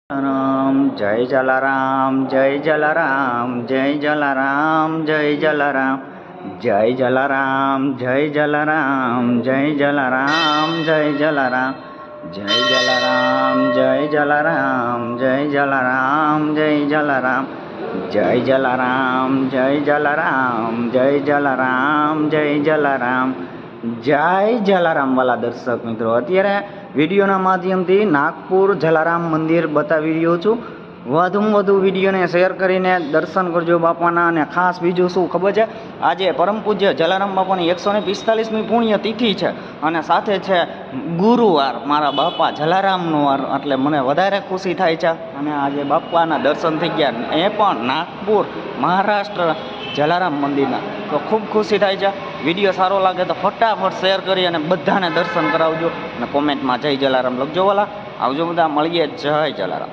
રામ જય જલારામ જય જલારામ જય જલારામ જય જલારામ જય જલારામ જય જલારામ જય જલારામ જય જલારામ જય જલારામ જય જલારામ જય જલારામ જય જલારામ જય જલારામ જય જલારામ જય જલારામ જય જલારામ જય જલારામ વાલા દર્શક મિત્રો, અત્યારે વિડીયોના માધ્યમથી નાગપુર જલારામ મંદિર બતાવી રહ્યો છું. વધુમાં વધુ વિડીયોને શેર કરીને દર્શન કરજો બાપાના. અને ખાસ બીજું શું ખબર છે, આજે પરમ પૂજ્ય જલારામ બાપાની 145મી પુણ્ય તિથિ છે અને સાથે છે ગુરુવાર, મારા બાપા જલારામનો વાર, એટલે મને વધારે ખુશી થાય છે. અને આજે બાપાના દર્શન થઈ ગયા, એ પણ નાગપુર મહારાષ્ટ્ર જલારામ મંદિરના, તો ખૂબ ખુશી થાય છે. વિડીયો સારો લાગે તો ફટાફટ શેર કરી અને બધાને દર્શન કરાવજો અને કોમેન્ટમાં જય જલારામ લખજો. વાલા આવજો, બધા મળીએ. જય જલારામ.